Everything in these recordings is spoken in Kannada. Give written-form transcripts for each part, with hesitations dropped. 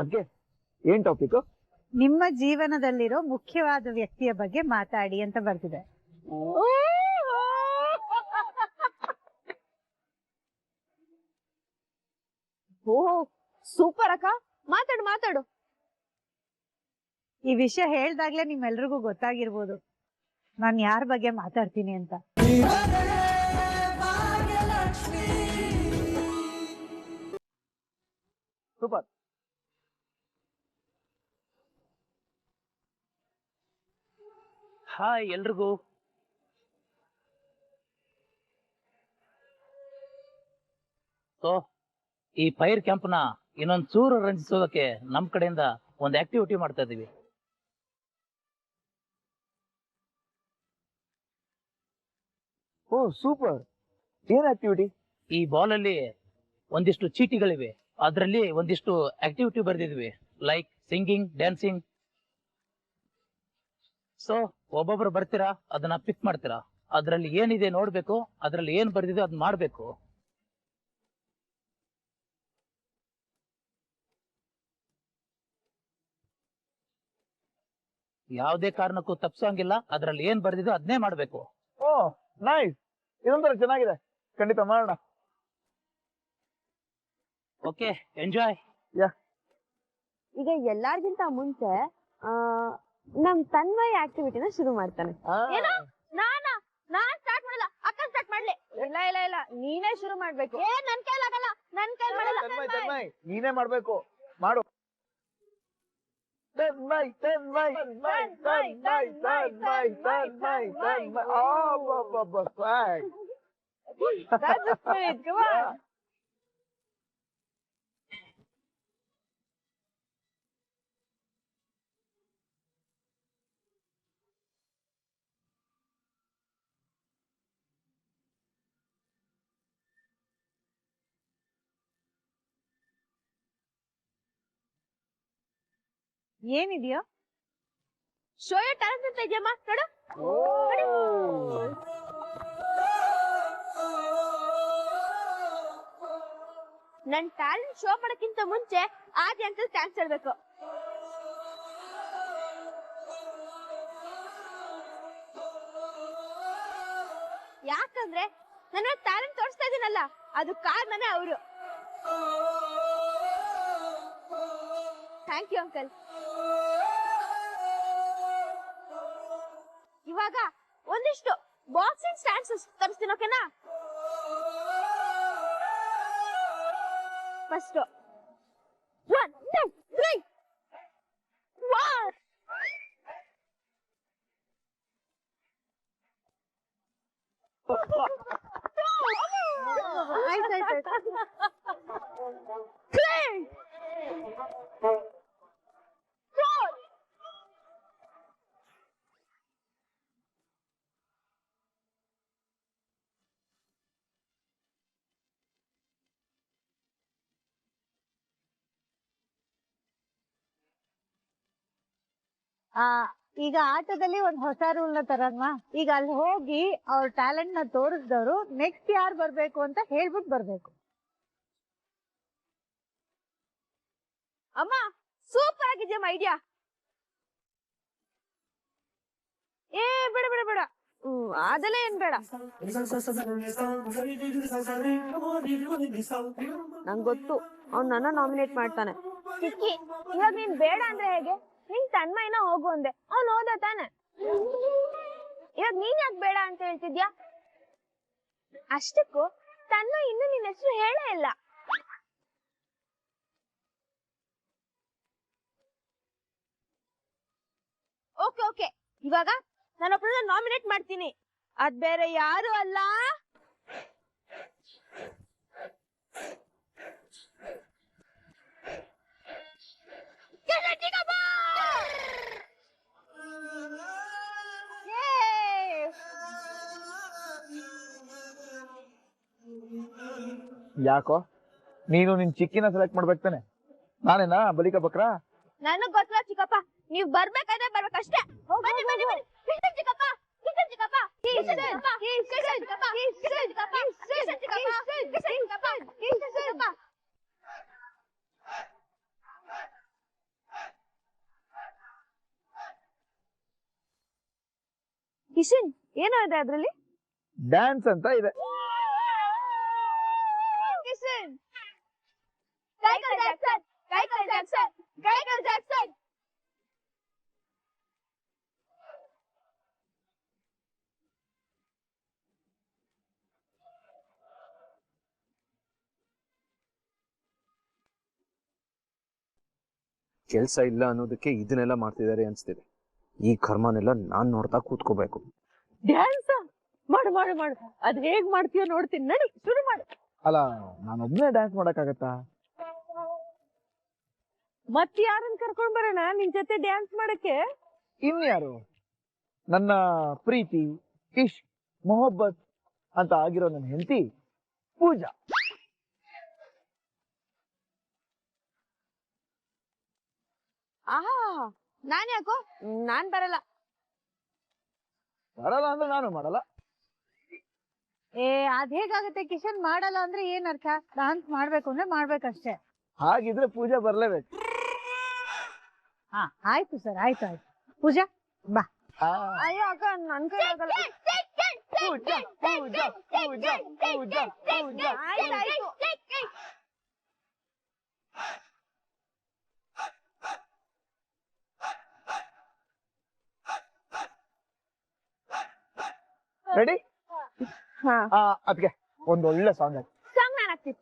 ಅದ್ಕೆ ಏನ್ ಟಾಪಿಕ್? ನಿಮ್ಮ ಜೀವನದಲ್ಲಿರೋ ಮುಖ್ಯವಾದ ವ್ಯಕ್ತಿಯ ಬಗ್ಗೆ ಮಾತಾಡಿ ಅಂತ ಬರ್ತಿದೆ. ಓಹೋ ಸೂಪರ್ ಅಕ್ಕ, ಮಾತಾಡು ಮಾತಾಡು. ಈ ವಿಷಯ ಹೇಳ್ದಾಗ್ಲೇ ನಿಮ್ಮೆಲ್ರಿಗೂ ಗೊತ್ತಾಗಿರ್ಬೋದು ನಾನ್ ಯಾರ ಬಗ್ಗೆ ಮಾತಾಡ್ತೀನಿ ಅಂತ. ಸೂಪರ್. ಹಾಯ್ ಎಲ್ರಿಗೂ. ಸೊ ಈ ಫೈರ್ ಕ್ಯಾಂಪ್ ನ ಇನ್ನೊಂದ್ ಚೂರು ರಂಜಿಸೋದಕ್ಕೆ ನಮ್ ಕಡೆಯಿಂದ ಒಂದು ಆಕ್ಟಿವಿಟಿ ಮಾಡ್ತಾ ಇದೀವಿ. Oh super. ಏನ್ ಆಕ್ಟಿವಿಟಿ? ಈ ಬಾಲ್ ಅಲ್ಲಿ ಒಂದಿಷ್ಟು ಚೀಟಿಗಳಿವೆ, ಅದರಲ್ಲಿ ಒಂದಿಷ್ಟು ಆಕ್ಟಿವಿಟಿ ಬರ್ದಿದ್ವಿ, ಲೈಕ್ ಸಿಂಗಿಂಗ್, ಡ್ಯಾನ್ಸಿಂಗ್. ಸೊ ಒಬ್ಬೊಬ್ರು ಬರ್ತೀರಾ, ಅದನ್ನ ಪಿಕ್ ಮಾಡ್ತೀರಾ, ಅದ್ರಲ್ಲಿ ಏನಿದೆ ನೋಡ್ಬೇಕು, ಅದ್ರಲ್ಲಿ ಏನ್ ಬರ್ದಿದೆ ಅದ್ ಮಾಡ್ಬೇಕು. ಯಾವುದೇ ಕಾರಣಕ್ಕೂ ತಪ್ಸಂಗಿಲ್ಲ, ಅದ್ರಲ್ಲಿ ಏನ್ ಬರ್ದಿದೆ ಅದನ್ನೇ ಮಾಡ್ಬೇಕು. ಓ ನೈಸ್, ಇದೊಂಥರ ಚೆನ್ನಾಗಿದೆ, ಖಂಡಿತ ಮಾಡೋಣ. Okay, enjoy. ಈಗ ಎಲ್ಲಾರ್ಗಿಂತ ಮುಂಚೆ ನಮ್ ತನ್ಮಯ ಆಕ್ಟಿವಿಟಿನ ಶುರು ಮಾಡ್ತಾನೆ. ಏನೋ ನಾನ್ ಸ್ಟಾರ್ಟ್ ಮಾಡಲ್ಲ, ಅಕ್ಕ ಸ್ಟಾರ್ಟ್ ಮಾಡ್ಲಿ. ಇಲ್ಲ ಇಲ್ಲ ಇಲ್ಲ, ನೀನೇ ಶುರು ಮಾಡ್ಬೇಕು. ನನ್ ಕೈಲಾಗಲ್ಲ, ನನ್ ಕೈ ಮಾಡಲ್ಲ. ನೀನೇ ಮಾಡ್ಬೇಕು, ಮಾಡು. ಏನಿದೆಯೋ ಶೋ ಯೋ ಟ್ಯಾಲೆಂಟ್ ಅಂತ ಇದೆಯಮ್ಮ, ನೋಡು. ನನ್ ಟ್ಯಾಲೆಂಟ್ ಶೋ ಮಾಡಕ್ಕಿಂತ ಮುಂಚೆ ಆದಿ ಅಂಕಲ್ ಥ್ಯಾಂಕ್ಸ್ ಹೇಳ್ಬೇಕು. ಯಾಕಂದ್ರೆ ನನ್ನ ಟ್ಯಾಲೆಂಟ್ ತೋರಿಸ್ತಾ ಇದೀನಲ್ಲ, ಅದು ಕಾರಣನೇ ಅವರು. Thank you uncle. ಇವಾಗ ಒಂದಿಷ್ಟು ಬಾಕ್ಸಿಂಗ್ ಸ್ಟ್ಯಾನ್ಸಸ್ ತರಿಸ್ತೀನಿ, ಓಕೆನಾ? ಫಸ್ಟ್ 1 2 3 1. ಈಗ ಆಟದಲ್ಲಿ ಒಂದ್ ಹೊಸ ರೂಲ್ ನ ತರನ್ವಾ. ಈಗ ಅಲ್ಲಿ ಹೋಗಿ ಅವ್ರ ಟ್ಯಾಲೆಂಟ್ ನ ತೋರಿಸಿದವರು ನೆಕ್ಸ್ಟ್ ಯಾರು ಬರ್ಬೇಕು ಅಂತ ಹೇಳ್ಬಿಟ್ಟು ಬರ್ಬೇಕು. ಅಮ್ಮ ಸೂಪರ್ ಆಗಿದ್ಯಮ್ಮ ಐಡಿಯಾ. ಬೇಡ ಬೇಡ ಬೇಡ, ಅದೆಲ್ಲ ಏನ್ ಬೇಡ. ನಂಗ್ ಗೊತ್ತು ಅವ್ನ್ ನನ್ನ ನಾಮಿನೇಟ್ ಮಾಡ್ತಾನೆ. ಚಿಕ್ಕಿ, ಇವಾಗ ನೀನ್ ಬೇಡ ಅಂದ್ರೆ ಹೇಗೆ? ನೀನ್ ತನ್ಮಯನ ಹೋಗು ಅಂದೆ, ಅವ್ನು ಹೋದ ತಾನೆ. ಇವಾಗ ನೀನ್ ಯಾಕೆ ಬೇಡ ಅಂತ ಹೇಳ್ತಿದ್ಯಾ? ಅಷ್ಟಕ್ಕೂ ತನ್ಮಯ್ ಇನ್ನು ನಿನ್ ಹೆಸರು ಹೇಳೇ ಇಲ್ಲ. ಓಕೆ ಓಕೆ, ಇವಾಗ ನಾನೊಬ್ಬರನ್ನ ನಾಮಿನೇಟ್ ಮಾಡ್ತೀನಿ. ಅದ್ ಬೇರೆ ಯಾರು ಅಲ್ಲ, ಯಾಕೋ ನೀನು ನಿನ್ ಚಿಕ್ಕಿನ ಸೆಲೆಕ್ಟ್ ಮಾಡ್ಬೇಕು ತಾನೆ? ನಾನೇನಾ ಬಲಿಕ ಬಕ್ರ? ನನಗ್ ಗೊತ್ತಿಲ್ಲ ಚಿಕ್ಕಪ್ಪ, ನೀವ್ ಬರ್ಬೇಕಾದ್ರೆ ಬರ್ಬೇಕಷ್ಟೇ. ಬನ್ನಿ ಬನ್ನಿ ಬನ್ನಿ, ಕಿಶನ್ ಚಿಕ್ಕಪ್ಪ, ಕಿಶನ್ ಚಿಕ್ಕಪ್ಪ, ಕಿಶನ್ ಚಿಕ್ಕಪ್ಪ, ಕಿಶನ್ ಚಿಕ್ಕಪ್ಪ, ಕಿಶನ್ ಚಿಕ್ಕಪ್ಪ, ಕಿಶನ್ ಚಿಕ್ಕಪ್ಪ, ಕಿಶನ್ ಚಿಕ್ಕಪ್ಪ, ಕಿಶನ್ ಚಿಕ್ಕಪ್ಪ. ಕಿಶನ್ ಏನೋ ಇದೆ ಅದ್ರಲ್ಲಿ? ಡ್ಯಾನ್ಸ್ ಅಂತ ಇದೆ. ಕಿಶನ್ ಕೈಕಲ್ ಜಾಕ್ಸನ್, ಕೈಕಲ್ ಜಾಕ್ಸನ್, ಕೈಕಲ್ ಜಾಕ್ಸನ್. ಕೆಲ್ಸ ಇಲ್ಲ ಅನ್ನೋದಕ್ಕೆ ಇದನ್ನೆಲ್ಲ ಮಾಡ್ತಿದ್ದಾರೆ ಅನ್ಸ್ತಿದೆ. ಈ ಕರ್ಮನೆಲ್ಲ ನಾನ್ ನೋಡ್ತಾ ಕೂತ್ಕೋಬೇಕು. ಡ್ಯಾನ್ಸ್ ಮಾಡು ಮಾಡು ಮಾಡು, ಅದ್ ಹೇಗ್ ಮಾಡ್ತೀಯೋ ನೋಡ್ತೀನಿ, ನಡಿ ಶುರು ಮಾಡು. ಅಲ್ಲ, ನಾನೊಬ್ನೇ ಡ್ಯಾನ್ಸ್ ಮಾಡಕ್ಕಾಗತ್ತಾ? ಮತ್ ಯಾರನ್ನ ಕರ್ಕೊಂಡ್ ಬರೋಣ ನಿನ್ ಜೊತೆ ಡ್ಯಾನ್ಸ್ ಮಾಡಕ್ಕೆ? ಇನ್ಯಾರು? ನನ್ನ ಪ್ರೀತಿ, ಇಶ್, ಮೊಹಬ್ಬತ್ ಅಂತ ಆಗಿರೋ ನನ್ನ ಹೆಂಡತಿ ಪೂಜಾ. ಆಹಾ, ನಾನ್ ಯಾಕೋ ನಾನ್ ಬರಲ್ಲ. ಮಾಡಲ್ಲ ಅಂದ್ರೆ ನಾನು ಮಾಡಲ್ಲ. ಏ ಅದ್ ಹೇಗಾಗತ್ತೆ ಕಿಶನ್? ಮಾಡಲ್ಲ ಅಂದ್ರೆ ಏನ್ ಅರ್ಥ? ಡಾನ್ಸ್ ಮಾಡ್ಬೇಕು ಅಂದ್ರೆ ಮಾಡ್ಬೇಕಷ್ಟೇ. ಹಾಗಿದ್ರೆ ಪೂಜಾ ಬರ್ಲೇಬೇಕು. ಹಾ ಆಯ್ತು ಸರ್, ಆಯ್ತು ಆಯ್ತು. ಪೂಜಾ ಬಾ. ಅಯ್ಯೋ ಅಕ್ಕ, ನನ್ ಕೈ ಆಗಲ್ಲ. ಪೂಜಾ ಪೂಜಾ ಪೂಜಾ ಪೂಜಾ ಪೂಜಾ. ಆಯ್ತಾಯ್ತು. ರೆಡಿ? ಹಾ, ಅದಕ್ಕೆ ಒಂದೊಳ್ಳೆ ಸಾಂಗ್ ಆಯ್ತು. ಸಾಂಗ್ ನಾನ್ ಹಾಕ್ತೀನಿ.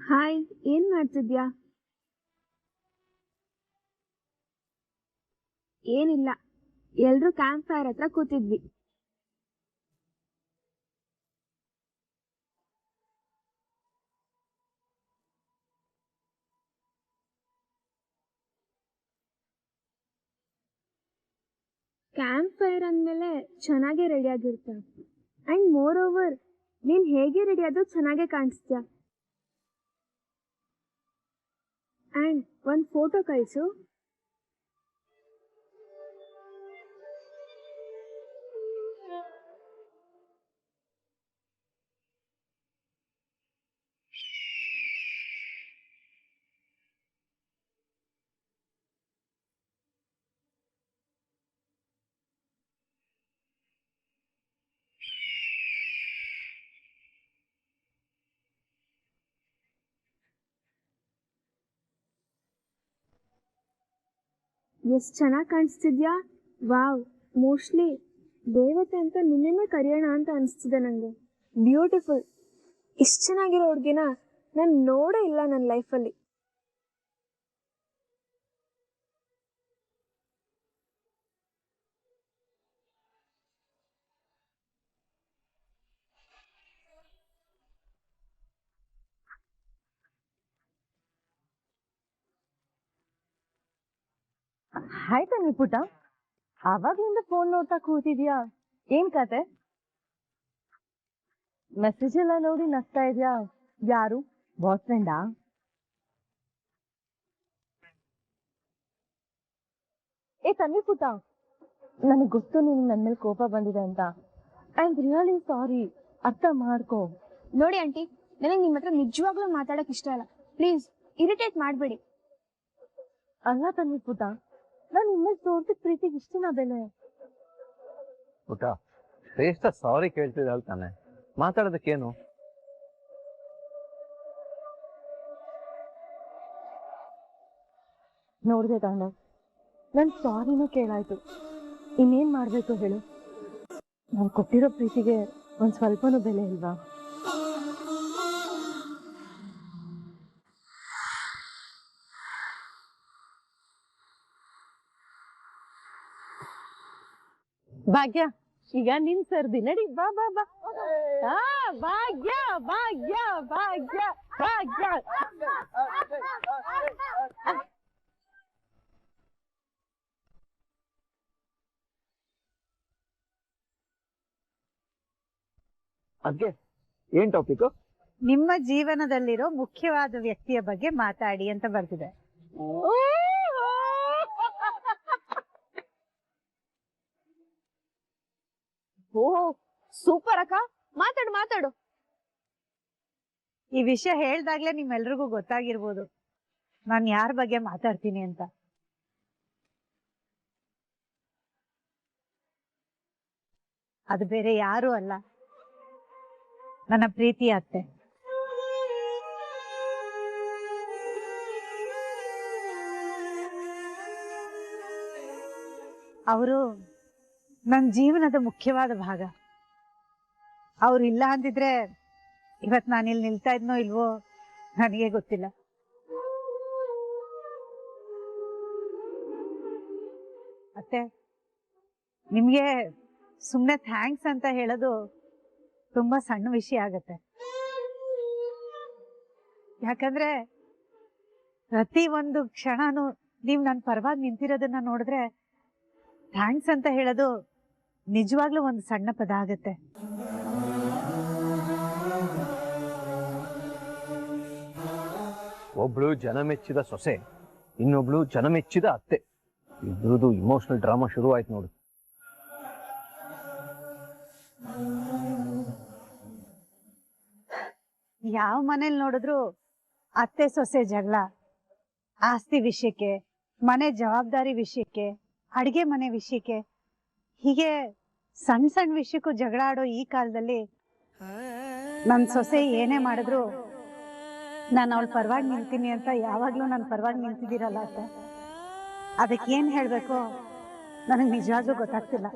ಹಾಯ್, ಏನ್ ಮಾಡ್ತಿದ್ಯಾ? ಏನಿಲ್ಲ, ಎಲ್ರು ಕ್ಯಾಂಪ್ ಫೈರ್ ಹತ್ರ ಕೂತಿದ್ವಿ. ಕ್ಯಾಂಪ್ ಫೈರ್ ಅಂದ್ಮೇಲೆ ಚೆನ್ನಾಗೇ ರೆಡಿ ಆಗಿರ್ತ. ಅಂಡ್ ಮೋರ್ ಓವರ್, ನೀನ್ ಹೇಗೆ ರೆಡಿ ಆದ್ರೂ ಚೆನ್ನಾಗೇ ಕಾಣಿಸ್ತೀಯ. ಅಂಡ್ ಒಂದ್ ಫೋಟೋ ಕಳ್ಸು. ಎಷ್ಟ್ ಚೆನ್ನಾಗಿ ಕಾಣಿಸ್ತಿದ್ಯಾ. ವಾವ್, ಮೋಸ್ಟ್ಲಿ ದೇವತೆ ಅಂತ ನಿನ್ನೆನೆ ಕರೆಯೋಣ ಅಂತ ಅನಿಸ್ತಿದೆ ನಂಗೆ. ಬ್ಯೂಟಿಫುಲ್. ಇಷ್ಟು ಚೆನ್ನಾಗಿರೋ ಹುಡ್ಗಿನ ನಾನು ನೋಡೇ ಇಲ್ಲ ನನ್ನ ಲೈಫಲ್ಲಿ. ಆಯ್ತಾ ನೀ ಪುಟ? ಅವಾಗ್ಲಿಂದ ಫೋನ್ ನೋಡ್ತಾ ಕೂತಿದ್ಯಾ, ಏನ್ ಕತೆ? ಮೆಸೇಜ್ ಎಲ್ಲ ನೋಡಿ ನಗ್ತಾ ಇದ್ಯಾ? ಯಾರು, ಬಾಯ್ ಫ್ರೆಂಡಾ? ಏ ತನ್ವಿ ಪುಟ, ನನಗ್ ಗೊತ್ತು ನೀನ್ ನನ್ ಮೇಲೆ ಕೋಪ ಬಂದಿದೆ ಅಂತ. ಐ ಆಮ್ ರಿಯಲಿ ಸಾರಿ, ಅರ್ಥ ಮಾಡ್ಕೋ. ನೋಡಿ ಆಂಟಿ, ನನಗೆ ನಿಮ್ಮ ಹತ್ರ ನಿಜವಾಗ್ಲೂ ಮಾತಾಡಕ್ ಇಷ್ಟ ಇಲ್ಲ. ಪ್ಲೀಸ್ ಇರಿಟೇಟ್ ಮಾಡಬೇಡಿ. ಅಲ್ಲ ತನ್ವಿ ಪುಟ, ನಾನು ನಿಮ್ಮಲ್ಲಿ ತೋರ್ಸಿದ ಪ್ರೀತಿಗೆ ಇಷ್ಟನ ಬೆಲೆ? ಪುಟ, ಶ್ರೇಷ್ಠ ಸಾರಿ ಕೇಳ್ತಿದ್ದ ತಾನೆ, ಮಾತಾಡೋದಕ್ಕೇನು? ನೋಡ್ದೆ ತಾಂಡ, ನನ್ ಸಾರಿನೂ ಕೇಳಾಯ್ತು, ಇನ್ನೇನ್ ಮಾಡ್ಬೇಕು ಹೇಳು? ನಾನು ಕೊಟ್ಟಿರೋ ಪ್ರೀತಿಗೆ ಒಂದ್ ಸ್ವಲ್ಪನೂ ಬೆಲೆ ಇಲ್ವಾ? ಭಾಗ್ಯ, ಈಗ ನಿನ್ ಸರ್ದಿ, ನಡಿ ಬಾ ಬಾ ಬಾ. ಭಾಗ್ಯ ಭಾಗ್ಯ ಭಾಗ್ಯ ಭಾಗ್ಯ. ಅದ್ಕೆ ಏನ್ ಟಾಪಿಕ್? ನಿಮ್ಮ ಜೀವನದಲ್ಲಿರೋ ಮುಖ್ಯವಾದ ವ್ಯಕ್ತಿಯ ಬಗ್ಗೆ ಮಾತಾಡಿ ಅಂತ ಬರ್ತಿದೆ. ಓಹೋ ಸೂಪರ್ ಅಕ್ಕ, ಮಾತಾಡು ಮಾತಾಡು. ಈ ವಿಷಯ ಹೇಳ್ದಾಗ್ಲೇ ನಿಮ್ಮೆಲ್ರಿಗೂ ಗೊತ್ತಾಗಿರ್ಬೋದು ನಾನ್ ಯಾರ ಬಗ್ಗೆ ಮಾತಾಡ್ತೀನಿ ಅಂತ. ಅದು ಬೇರೆ ಯಾರು ಅಲ್ಲ, ನನ್ನ ಪ್ರೀತಿ ಅತ್ತೆ. ಅವರು ನನ್ನ ಜೀವನದ ಮುಖ್ಯವಾದ ಭಾಗ. ಅವ್ರು ಇಲ್ಲ ಅಂದಿದ್ರೆ ಇವತ್ ನಾನು ಇಲ್ಲಿ ನಿಲ್ತಾ ಇದ್ನೋ ಇಲ್ವೋ ನನಗೆ ಗೊತ್ತಿಲ್ಲ. ಅತ್ತೆ, ನಿಮ್ಗೆ ಸುಮ್ನೆ ಥ್ಯಾಂಕ್ಸ್ ಅಂತ ಹೇಳೋದು ತುಂಬಾ ಸಣ್ಣ ವಿಷಯ ಆಗತ್ತೆ. ಯಾಕಂದ್ರೆ ಪ್ರತಿ ಒಂದು ಕ್ಷಣನೂ ನೀವ್ ನನ್ನ ಪರವಾಗಿ ನಿಂತಿರೋದನ್ನ ನೋಡಿದ್ರೆ ಥ್ಯಾಂಕ್ಸ್ ಅಂತ ಹೇಳೋದು ನಿಜವಾಗ್ಲೂ ಒಂದು ಸಣ್ಣ ಪದ ಆಗತ್ತೆ. ಒಬ್ಳು ಜನಮೆಚ್ಚಿದ ಸೊಸೆ, ಇನ್ನೊಬ್ಳು ಜನಮೆಚ್ಚಿದ ಅತ್ತೆ. ಇಬ್ರದ್ದು ಇಮೋಷನಲ್ ಡ್ರಾಮಾ ಶುರು ಆಯ್ತು ನೋಡು. ಯಾವ ಮನೇಲಿ ನೋಡಿದ್ರು ಅತ್ತೆ ಸೊಸೆ ಜಗಳ, ಆಸ್ತಿ ವಿಷಯಕ್ಕೆ, ಮನೆ ಜವಾಬ್ದಾರಿ ವಿಷಯಕ್ಕೆ, ಅಡಿಗೆ ಮನೆ ವಿಷಯಕ್ಕೆ, ಹೀಗೆ ಸಣ್ಣ ಸಣ್ಣ ವಿಷಯಕ್ಕೂ ಜಗಳ ಆಡೋ ಈ ಕಾಲದಲ್ಲಿ ನನ್ ಸೊಸೆ ಏನೇ ಮಾಡಿದ್ರು ನಾನು ಅವಳ ಪರವಾಗಿ ನಿಲ್ತೀನಿ ಅಂತ ಯಾವಾಗ್ಲೂ ನನ್ನ ಪರವಾಗಿ ನಿಂತಿದ್ದೀರಲ್ಲ ಅತ್ತೆ, ಅದಕ್ಕೆ ಏನ್ ಹೇಳ್ಬೇಕು ನನಗೆ ನಿಜವಾಗ್ಲೂ ಗೊತ್ತಾಗ್ತಿಲ್ಲ.